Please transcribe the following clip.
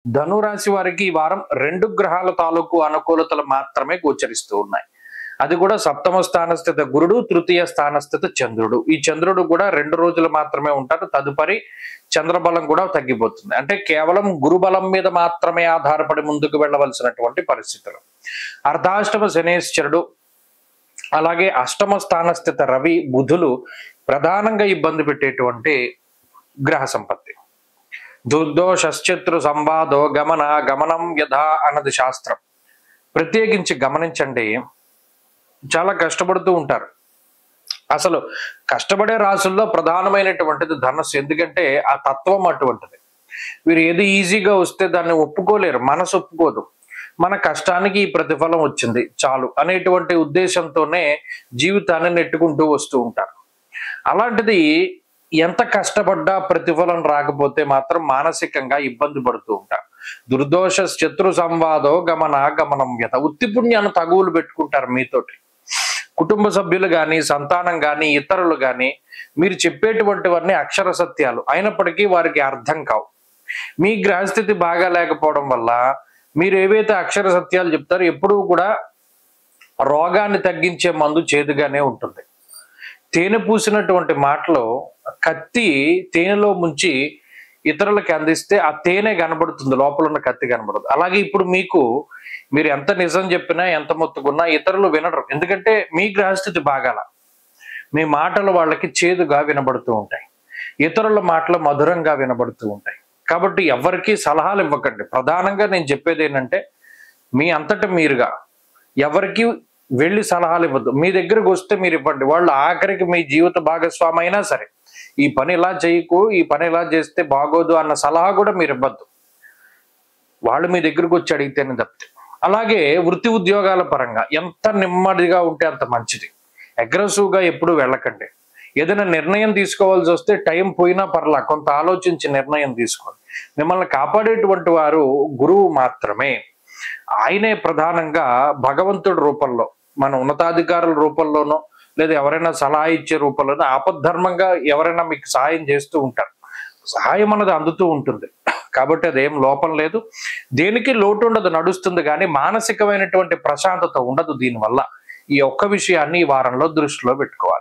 ధనురాశి వారికి ఈ వారం 2 గ్రహాల తాలూకు అనుకూలతలు మాత్రమే గోచరిస్తూ ఉన్నాయి. అది కూడా సప్తమ స్థానస్థిత గురుడు, తృతీయ స్థానస్థిత చంద్రుడు. ఈ చంద్రుడు కూడా 2 రోజులు మాత్రమే ఉంటారు. తదుపరి చంద్రబలం కూడా తగ్గిపోతుంది. అంటే కేవలం గురుబలం మీద మాత్రమే ఆధారపడి ముందుకు వెళ్ళవలసినటువంటి పరిస్థితులు. అర్ధాష్టమ శనేశ్వరుడు, అలాగే అష్టమ స్థానస్థిత రవి, బుధులు ప్రధానంగా ఇబ్బంది పెట్టేటువంటి గ్రహ సంపత్తి. దుర్దోషశ్చత్రు సంవాదో గమనం యథా అన్నది శాస్త్రం. ప్రత్యేకించి గమనించండి, చాలా కష్టపడుతూ ఉంటారు. అసలు కష్టపడే రాసుల్లో ప్రధానమైనటువంటిది ధనస్సు. ఎందుకంటే ఆ తత్వం అటువంటిది. వీరు ఏది ఈజీగా వస్తే దాన్ని ఒప్పుకోలేరు, మనసు ఒప్పుకోదు. మన కష్టానికి ఈ ప్రతిఫలం వచ్చింది చాలు అనేటువంటి ఉద్దేశంతోనే జీవితాన్ని నెట్టుకుంటూ వస్తూ ఉంటారు. అలాంటిది ఎంత కష్టపడ్డా ప్రతిఫలం రాకపోతే మాత్రం మానసికంగా ఇబ్బంది పడుతూ ఉంటారు. దుర్దోష శత్రు సంవాదో గమనం యథ. ఉత్తి పుణ్యాన్ని తగువులు పెట్టుకుంటారు మీతోటి. కుటుంబ సభ్యులు కానీ, సంతానం కానీ, ఇతరులు కానీ మీరు చెప్పేటువంటివన్నీ అక్షర సత్యాలు అయినప్పటికీ వారికి అర్థం కావు. మీ గ్రహస్థితి బాగా లేకపోవడం వల్ల మీరు ఏవైతే అక్షర సత్యాలు చెప్తారో ఎప్పుడూ కూడా రోగాన్ని తగ్గించే మందు చేదుగానే ఉంటుంది. తేనె పూసినటువంటి మాటలో కత్తి తేనెలో ముంచి ఇతరులకి అందిస్తే ఆ తేనె కనబడుతుంది, లోపల ఉన్న కత్తి కనబడదు. అలాగే ఇప్పుడు మీరు ఎంత నిజం చెప్పినా, ఎంత మొత్తుకున్నా ఇతరులు వినరు. ఎందుకంటే మీ గ్రహస్థితి బాగాల. మీ మాటలు వాళ్ళకి చేదుగా వినబడుతూ ఉంటాయి, ఇతరుల మాటలు మధురంగా వినబడుతూ ఉంటాయి. కాబట్టి ఎవరికి సలహాలు ఇవ్వకండి. ప్రధానంగా నేను చెప్పేది ఏంటంటే, మీ అంతటా మీరుగా ఎవరికి వెళ్ళి సలహాలు ఇవ్వద్దు. మీ దగ్గరకు వస్తే మీరు ఇవ్వండి. వాళ్ళు ఆఖరికి మీ జీవిత భాగస్వామి అయినా సరే, ఈ పని ఇలా చేయకు, ఈ పని ఇలా చేస్తే బాగోదు అన్న సలహా కూడా మీరు ఇవ్వద్దు. వాళ్ళు మీ దగ్గరకు వచ్చి అడిగితేనే తప్పితే. అలాగే వృత్తి ఉద్యోగాల పరంగా ఎంత నెమ్మదిగా ఉంటే అంత మంచిది. అగ్రెసివ్గా ఎప్పుడు వెళ్ళకండి. ఏదైనా నిర్ణయం తీసుకోవాల్సి వస్తే టైం పోయినా పర్లా, కొంత ఆలోచించి నిర్ణయం తీసుకోండి. మిమ్మల్ని కాపాడేటువంటి వారు గురువు మాత్రమే. ఆయనే ప్రధానంగా భగవంతుడి రూపంలో, మన ఉన్నతాధికారుల రూపంలోనో లేదా ఎవరైనా సలహా ఇచ్చే రూపంలోనో ఆపద్ధర్మంగా ఎవరైనా మీకు సహాయం చేస్తూ ఉంటారు. సహాయం అన్నది అందుతూ ఉంటుంది. కాబట్టి అదేం లోపం లేదు, దేనికి లోటు ఉండదు, నడుస్తుంది. కానీ మానసికమైనటువంటి ప్రశాంతత ఉండదు దీనివల్ల. ఈ ఒక్క విషయాన్ని ఈ వారంలో దృష్టిలో పెట్టుకోవాలి.